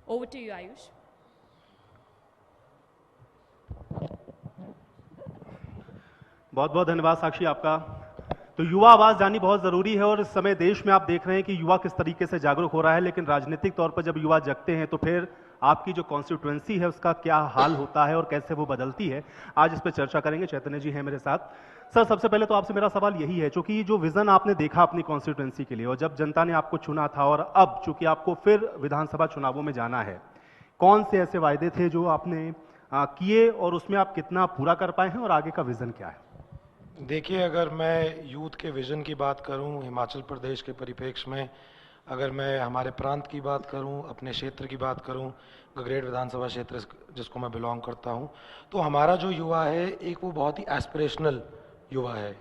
Over to you, Ayush. बहुत बहुत धन्यवाद साक्षी आपका। तो युवा आवाज जानी बहुत जरूरी है और इस समय देश में आप देख रहे हैं कि युवा किस तरीके से जागरूक हो रहा है, लेकिन राजनीतिक तौर पर जब युवा जगते हैं तो फिर आपकी जो कॉन्स्टिट्यूएंसी है उसका क्या हाल होता है और कैसे वो बदलती है, आज इस पर चर्चा करेंगे। चैतन्य जी हैं मेरे साथ। सर, सबसे पहले तो आपसे मेरा सवाल यही है, चूंकि जो विजन आपने देखा अपनी कॉन्स्टिट्यूएंसी के लिए और जब जनता ने आपको चुना था और अब चूंकि आपको फिर विधानसभा चुनावों में जाना है, कौन से ऐसे वायदे थे जो आपने किए और उसमें आप कितना पूरा कर पाए हैं और आगे का विजन क्या है? देखिए, अगर मैं यूथ के विजन की बात करूं हिमाचल प्रदेश के परिप्रेक्ष्य में, अगर मैं हमारे प्रांत की बात करूं, अपने क्षेत्र की बात करूं, गगरेट विधानसभा क्षेत्र जिसको मैं बिलोंग करता हूं, तो हमारा जो युवा है एक वो बहुत ही एस्पिरेशनल युवा है।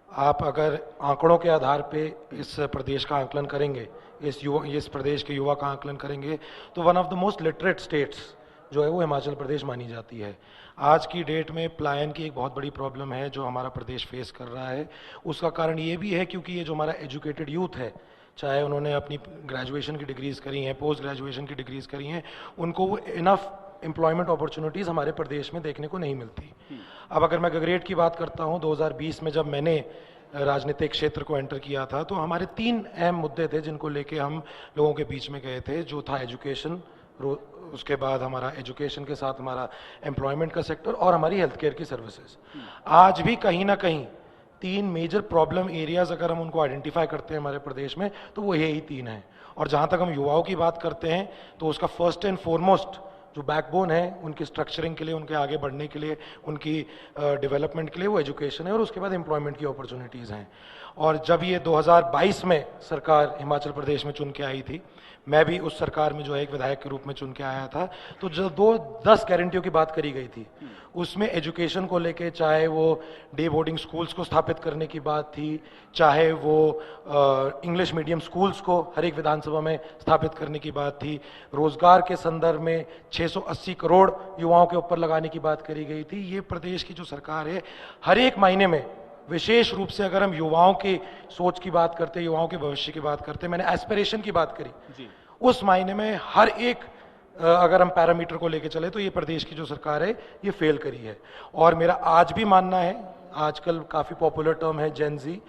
आप अगर आंकड़ों के आधार पे इस प्रदेश का आंकलन करेंगे, इस प्रदेश के युवा का आंकलन करेंगे, तो one of the most literate states जो है वो हिमाचल प्रदेश मानी जाती है। आज की डेट में पलायन की एक बहुत बड़ी प्रॉब्लम है जो हमारा प्रदेश फेस कर रहा है। उसका कारण ये भी है क्योंकि ये जो हमारा एजुकेटेड यूथ है, चाहे उन्होंने अपनी ग्रेजुएशन की डिग्रीज करी हैं, पोस्ट ग्रेजुएशन की डिग्रीज करी हैं, उनको वो इनफ एम्प्लॉयमेंट अपॉर्चुनिटीज़ हमारे प्रदेश में देखने को नहीं मिलती। अब अगर मैं गगरेट की बात करता हूँ, 2020 में जब मैंने राजनीतिक क्षेत्र को एंटर किया था, तो हमारे 3 अहम मुद्दे थे जिनको लेके हम लोगों के बीच में गए थे, जो था एजुकेशन, उसके बाद हमारा एजुकेशन के साथ हमारा एम्प्लॉयमेंट का सेक्टर और हमारी हेल्थ केयर की सर्विसेज। आज भी कहीं ना कहीं 3 मेजर प्रॉब्लम एरियाज अगर हम उनको आइडेंटिफाई करते हैं हमारे प्रदेश में, तो वो यही 3 हैं। और जहाँ तक हम युवाओं की बात करते हैं, तो उसका फर्स्ट एंड फॉरमोस्ट जो बैकबोन है उनकी स्ट्रक्चरिंग के लिए, उनके आगे बढ़ने के लिए, उनकी डेवलपमेंट के लिए वो एजुकेशन है और उसके बाद एम्प्लॉयमेंट की अपॉर्चुनिटीज़ हैं। और जब ये 2022 में सरकार हिमाचल प्रदेश में चुन के आई थी, मैं भी उस सरकार में जो है एक विधायक के रूप में चुन के आया था, तो जो 10 गारंटियों की बात करी गई थी, उसमें एजुकेशन को लेके, चाहे वो डे बोर्डिंग स्कूल्स को स्थापित करने की बात थी, चाहे वो इंग्लिश मीडियम स्कूल्स को हर एक विधानसभा में स्थापित करने की बात थी, रोजगार के संदर्भ में 680 करोड़ युवाओं के ऊपर लगाने की बात करी गई थी। ये प्रदेश की जो सरकार है, हर एक मायने में, विशेष रूप से अगर हम युवाओं की सोच की बात करते, युवाओं के भविष्य की बात करते, मैंने एस्पिरेशन की बात करी जी। उस मायने में हर एक अगर हम पैरामीटर को लेके चले, तो ये प्रदेश की जो सरकार है ये फेल करी है। और मेरा आज भी मानना है, आजकल काफी पॉपुलर टर्म है जेन जी,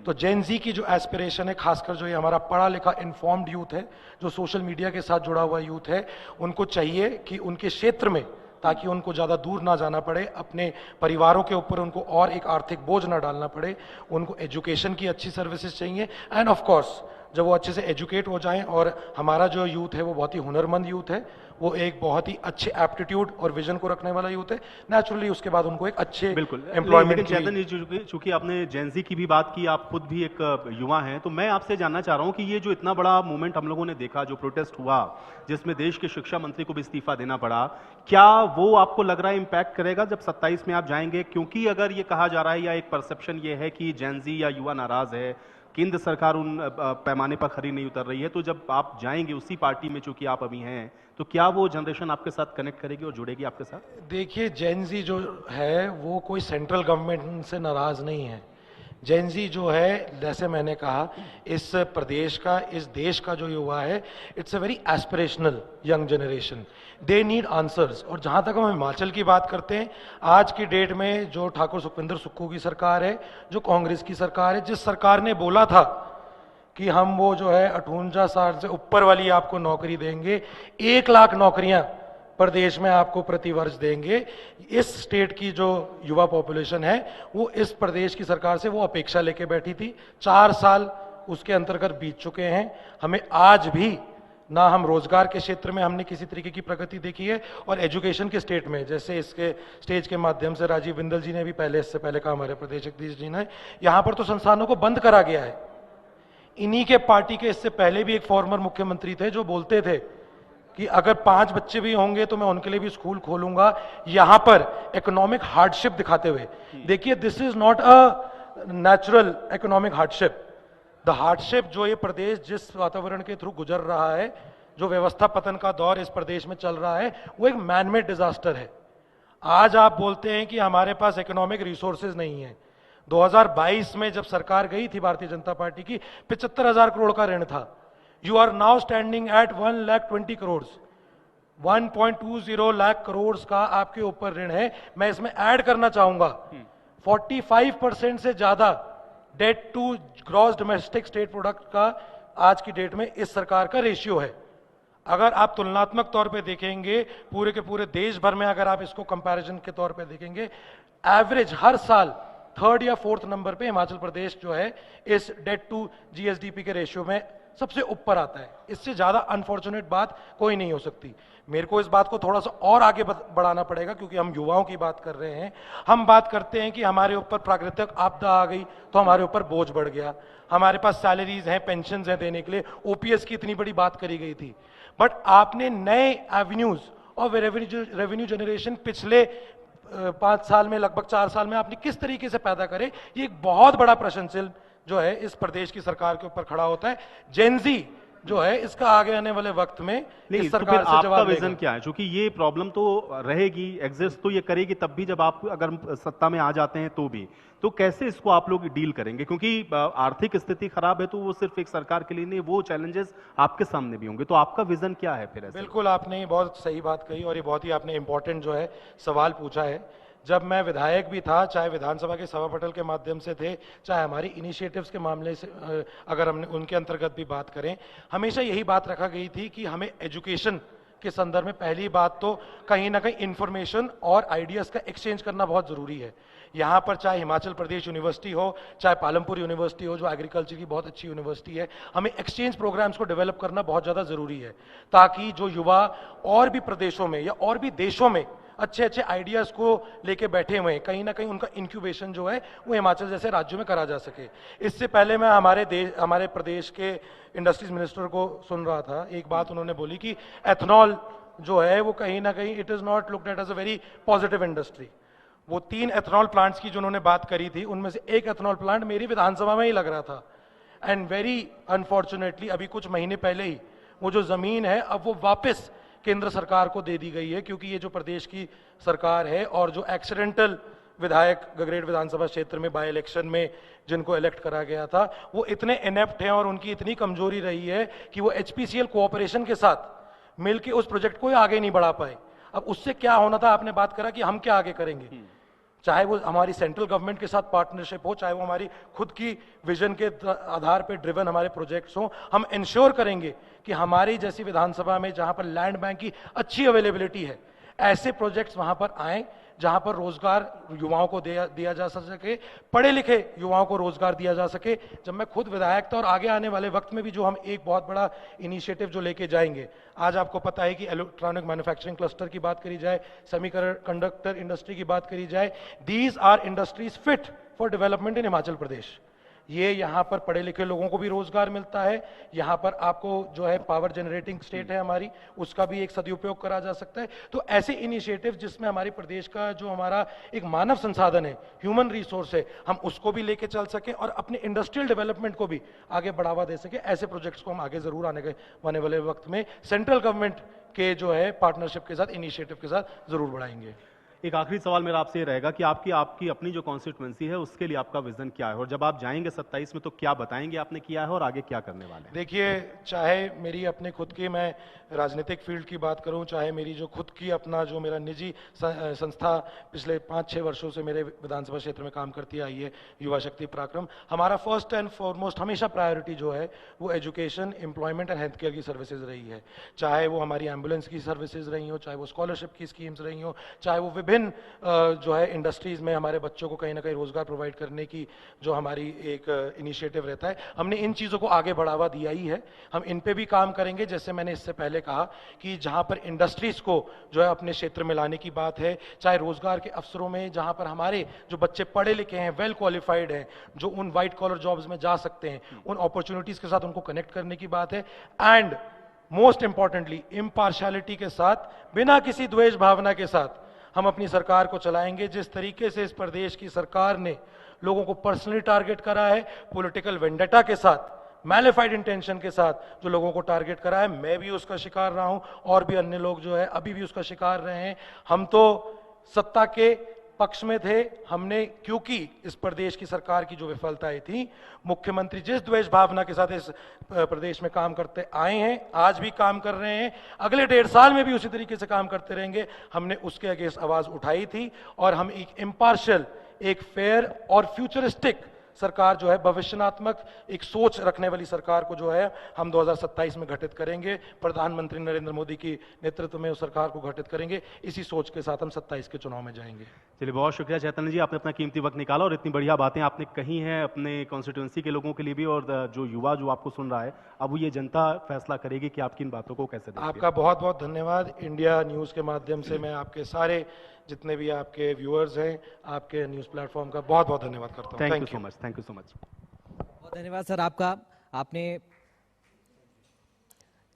तो जेन जी की जो एस्पिरेशन है, खासकर जो ये हमारा पढ़ा लिखा इन्फॉर्म्ड यूथ है, जो सोशल मीडिया के साथ जुड़ा हुआ यूथ है, उनको चाहिए कि उनके क्षेत्र में, ताकि उनको ज़्यादा दूर ना जाना पड़े, अपने परिवारों के ऊपर उनको और एक आर्थिक बोझ ना डालना पड़े, उनको एजुकेशन की अच्छी सर्विसेज चाहिए। एंड ऑफ कोर्स जब वो अच्छे से एजुकेट हो जाएं, और हमारा जो यूथ है वो बहुत ही हुनरमंद यूथ है, वो एक बहुत ही अच्छे एप्टीट्यूड और विजन को रखने वाला यूथ है, नेचुरली उसके बाद उनको एक अच्छे एम्प्लॉयमेंट। चैतन्य, चूंकि आपने जेनजी की भी बात की, आप खुद भी एक युवा हैं, तो मैं आपसे जानना चाह रहा हूं कि ये जो इतना बड़ा मूवमेंट हम लोगों ने देखा, जो प्रोटेस्ट हुआ, जिसमें देश के शिक्षा मंत्री को भी इस्तीफा देना पड़ा, क्या वो आपको लग रहा है इंपैक्ट करेगा जब 27 में आप जाएंगे? क्योंकि अगर ये कहा जा रहा है या एक परसेप्शन ये है कि जेनजी या युवा नाराज है, केंद्र सरकार उन पैमाने पर खरी नहीं उतर रही है, तो जब आप जाएंगे उसी पार्टी में, चूंकि आप अभी हैं, तो क्या वो जनरेशन आपके साथ कनेक्ट करेगी और जुड़ेगी आपके साथ? देखिए, जेनजी जो है वो कोई सेंट्रल गवर्नमेंट से नाराज नहीं है। जेनजी जो है, जैसे मैंने कहा, इस प्रदेश का, इस देश का जो युवा है, it's a very aspirational young generation, they need answers. और जहां तक हम हिमाचल की बात करते हैं, आज की डेट में जो ठाकुर सुखविंदर सुक्खू की सरकार है, जो कांग्रेस की सरकार है, जिस सरकार ने बोला था कि हम वो जो है 58 साल से ऊपर वाली आपको नौकरी देंगे, 1 लाख नौकरियां प्रदेश में आपको प्रतिवर्ष देंगे, इस स्टेट की जो युवा पॉपुलेशन है वो इस प्रदेश की सरकार से वो अपेक्षा लेके बैठी थी। 4 साल उसके अंतर्गत बीत चुके हैं, हमें आज भी ना हम रोजगार के क्षेत्र में हमने किसी तरीके की प्रगति देखी है, और एजुकेशन के स्टेट में, जैसे इसके स्टेज के माध्यम से राजीव बिंदल जी ने भी पहले, इससे पहले कहा हमारे प्रदेश अध्यक्ष जी ने, यहां पर तो संस्थानों को बंद करा गया है। इन्हीं के पार्टी के इससे पहले भी एक फॉर्मर मुख्यमंत्री थे जो बोलते थे कि अगर 5 बच्चे भी होंगे तो मैं उनके लिए भी स्कूल खोलूंगा, यहां पर इकोनॉमिक हार्डशिप दिखाते हुए। देखिए, this is not a natural economic hardship. The hardship जो ये प्रदेश जिस वातावरण के थ्रू गुजर रहा है, जो व्यवस्था पतन का दौर इस प्रदेश में चल रहा है, वो एक मैनमेड डिजास्टर है। आज आप बोलते हैं कि हमारे पास इकोनॉमिक रिसोर्सेज नहीं है। 2022 में जब सरकार गई थी भारतीय जनता पार्टी की, 75,000 करोड़ का ऋण था। You are now standing at 1,20,000 crore. 1.20 lakh crore का आपके ऊपर ऋण है। मैं इसमें ऐड करना चाहूंगा 45% से ज्यादा debt to gross domestic state product का आज की डेट में इस सरकार का रेशियो है। अगर आप तुलनात्मक तौर पे देखेंगे पूरे के पूरे देश भर में, अगर आप इसको कंपैरिजन के तौर पे देखेंगे, एवरेज हर साल थर्ड या फोर्थ नंबर पे हिमाचल प्रदेश जो है इस डेट टू जीएसडीपी के रेशियो में सबसे ऊपर आता है। इससे ज्यादा अनफॉर्चुनेट बात कोई नहीं हो सकती। मेरे को इस बात को थोड़ा सा और आगे बढ़ाना पड़ेगा, क्योंकि हम युवाओं की बात कर रहे हैं। हम बात करते हैं कि हमारे ऊपर प्राकृतिक आपदा आ गई तो हमारे ऊपर बोझ बढ़ गया, हमारे पास सैलरीज हैं, पेंशन हैं देने के लिए, ओपीएस की इतनी बड़ी बात करी गई थी। बट आपने नए एवेन्यूज और रेवेन्यू जनरेशन पिछले 5 साल में, लगभग 4 साल में आपने किस तरीके से पैदा करे, ये एक बहुत बड़ा प्रश्न चिन्ह जो है इस प्रदेश की सरकार के ऊपर खड़ा होता है। जेनजी जो है इसका आगे आने वाले वक्त में नहीं, इस तो सरकार फिर से आपका जवाब विजन क्या है? क्योंकि ये प्रॉब्लम तो रहेगी, एग्जिस्ट तो ये करेगी तब भी, जब आप अगर सत्ता में आ जाते हैं तो भी। तो कैसे इसको आप लोग डील करेंगे? क्योंकि आर्थिक स्थिति खराब है तो वो सिर्फ एक सरकार के लिए नहीं, वो चैलेंजेस आपके सामने भी होंगे। तो आपका विजन क्या है फिर ऐसे? बिल्कुल, आपने बहुत सही बात कही और ये बहुत ही आपने इंपॉर्टेंट जो है सवाल पूछा है। जब मैं विधायक भी था, चाहे विधानसभा के सभा पटल के माध्यम से थे, चाहे हमारी इनिशिएटिव्स के मामले से अगर हमने उनके अंतर्गत भी बात करें, हमेशा यही बात रखा गई थी कि हमें एजुकेशन के संदर्भ में पहली बात तो कहीं ना कहीं इंफॉर्मेशन और आइडियाज का एक्सचेंज करना बहुत जरूरी है। यहाँ पर चाहे हिमाचल प्रदेश यूनिवर्सिटी हो, चाहे पालमपुर यूनिवर्सिटी हो जो एग्रीकल्चर की बहुत अच्छी यूनिवर्सिटी है, हमें एक्सचेंज प्रोग्राम्स को डेवलप करना बहुत ज़्यादा ज़रूरी है, ताकि जो युवा और भी प्रदेशों में या और भी देशों में अच्छे अच्छे आइडियाज़ को लेके बैठे हुए हैं, कहीं ना कहीं उनका इंक्यूबेशन जो है वो हिमाचल जैसे राज्यों में करा जा सके। इससे पहले मैं हमारे प्रदेश के इंडस्ट्रीज मिनिस्टर को सुन रहा था, एक बात उन्होंने बोली कि एथनॉल जो है वो कहीं ना कहीं it is not looked at as a very positive industry. वो 3 एथनॉल प्लांट्स की जो उन्होंने बात करी थी, उनमें से एक एथनॉल प्लांट मेरी विधानसभा में ही लग रहा था। एंड वेरी अनफॉर्चुनेटली अभी कुछ महीने पहले ही वो जो जमीन है अब वो वापस केंद्र सरकार को दे दी गई है, क्योंकि ये जो प्रदेश की सरकार है और जो एक्सीडेंटल विधायक गगरेट विधानसभा क्षेत्र में बाय इलेक्शन में जिनको इलेक्ट करा गया था, वो इतने इनेप्ट हैं और उनकी इतनी कमजोरी रही है कि वो एचपीसीएल कोऑपरेशन के साथ मिलकर उस प्रोजेक्ट को आगे नहीं बढ़ा पाए। अब उससे क्या होना था, आपने बात करा कि हम क्या आगे करेंगे, चाहे वो हमारी सेंट्रल गवर्नमेंट के साथ पार्टनरशिप हो, चाहे वो हमारी खुद की विजन के आधार पर ड्रिवन हमारे प्रोजेक्ट्स हो, हम इंश्योर करेंगे कि हमारी जैसी विधानसभा में जहां पर लैंड बैंक की अच्छी अवेलेबिलिटी है, ऐसे प्रोजेक्ट्स वहां पर आए जहां पर रोजगार युवाओं को दिया जा सके, पढ़े लिखे युवाओं को रोजगार दिया जा सके। जब मैं खुद विधायक था और आगे आने वाले वक्त में भी जो हम एक बहुत बड़ा इनिशिएटिव जो लेके जाएंगे, आज आपको पता है कि इलेक्ट्रॉनिक मैन्युफैक्चरिंग क्लस्टर की बात करी जाए, सेमीकंडक्टर इंडस्ट्री की बात करी जाए, these are industries fit for development in Himachal Pradesh. ये यहाँ पर पढ़े लिखे लोगों को भी रोजगार मिलता है, यहाँ पर आपको जो है पावर जनरेटिंग स्टेट है हमारी, उसका भी एक सदुपयोग करा जा सकता है। तो ऐसे इनिशिएटिव जिसमें हमारे प्रदेश का जो हमारा एक मानव संसाधन है, ह्यूमन रिसोर्स है, हम उसको भी लेके चल सकें और अपने इंडस्ट्रियल डेवलपमेंट को भी आगे बढ़ावा दे सके, ऐसे प्रोजेक्ट्स को हम आगे जरूर आने वाले वक्त में सेंट्रल गवर्नमेंट के जो है पार्टनरशिप के साथ, इनिशिएटिव के साथ जरूर बढ़ाएंगे। एक आखिरी सवाल मेरा आपसे ये रहेगा कि आपकी अपनी जो कॉन्स्टिट्यूएंसी है उसके लिए आपका विजन क्या है, और जब आप जाएंगे 27 में तो क्या बताएंगे आपने किया है और आगे क्या करने वाले हैं? देखिए, चाहे मेरी अपने खुद की मैं राजनीतिक फील्ड की बात करूं, चाहे मेरी जो खुद की अपना जो मेरा निजी संस्था पिछले 5-6 वर्षों से मेरे विधानसभा क्षेत्र में काम करती आई है, युवा शक्ति पराक्रम, हमारा फर्स्ट एंड फॉरमोस्ट हमेशा प्रायोरिटी जो है वो education, employment and health care की सर्विसेज रही है। चाहे वो हमारी एम्बुलेंस की सर्विसेज रही हो, चाहे वो स्कॉलरशिप की स्कीम्स रही हो, चाहे वो विभिन्न जो है इंडस्ट्रीज में हमारे बच्चों को कहीं ना कहीं रोजगार प्रोवाइड करने की जो हमारी एक इनिशिएटिव रहता है, हमने इन चीज़ों को आगे बढ़ावा दिया ही है। हम इन पे भी काम करेंगे। जैसे मैंने इससे पहले कहा कि जहां पर इंडस्ट्रीज को जो है अपने क्षेत्र में लाने की बात है, चाहे रोजगार के अवसरों में जहां पर हमारे जो बच्चे पढ़े लिखे हैं, वेल क्वालिफाइड हैं, जो उन वाइट कॉलर जॉब्स में जा सकते हैं, उन अपॉर्चुनिटीज के साथ उनको कनेक्ट करने की बात है। एंड मोस्ट इंपॉर्टेंटली इम्पार्शियलिटी के साथ, बिना किसी द्वेष भावना के साथ हम अपनी सरकार को चलाएंगे। जिस तरीके से इस प्रदेश की सरकार ने लोगों को पर्सनली टारगेट करा है, पॉलिटिकल वेंडेटा के साथ, मैलिफाइड इंटेंशन के साथ जो लोगों को टारगेट करा है, मैं भी उसका शिकार रहा हूं और भी अन्य लोग जो है अभी भी उसका शिकार रहे हैं। हम तो सत्ता के पक्ष में थे। हमने, क्योंकि इस प्रदेश की सरकार की जो विफलताएं थी, मुख्यमंत्री जिस द्वेष भावना के साथ इस प्रदेश में काम करते आए हैं, आज भी काम कर रहे हैं, अगले 1.5 साल में भी उसी तरीके से काम करते रहेंगे, हमने उसके अगेंस्ट आवाज उठाई थी। और हम एक इम्पार्शियल, एक फेयर और फ्यूचरिस्टिक सरकार जो है, भविष्यनात्मक एक सोच रखने वाली सरकार को जो है हम 2027 में गठित करेंगे। प्रधानमंत्री नरेंद्र मोदी की नेतृत्व में उस सरकार को गठित करेंगे। इसी सोच के साथ हम 27 के चुनाव में जाएंगे। चलिए, बहुत शुक्रिया चैतन्य जी, आपने अपना कीमती वक्त निकाला और इतनी बढ़िया बातें आपने कही हैं अपने कॉन्स्टिट्यूंसी के लोगों के लिए भी, और जो युवा जो आपको सुन रहा है, अब ये जनता फैसला करेगी कि आपकी इन बातों को कैसे देखती है। आपका बहुत बहुत धन्यवाद। इंडिया न्यूज़ के माध्यम से मैं आपके सारे जितने भी आपके व्यूअर्स हैं, आपके न्यूज़ प्लेटफॉर्म का बहुत बहुत धन्यवाद करता हूँ। Thank you so much, thank you so much. बहुत धन्यवाद सर आपका। आपने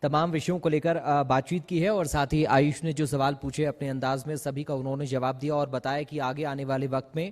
तमाम विषयों को लेकर बातचीत की है और साथ ही आयुष ने जो सवाल पूछे अपने अंदाज में सभी का उन्होंने जवाब दिया और बताया कि आगे आने वाले वक्त में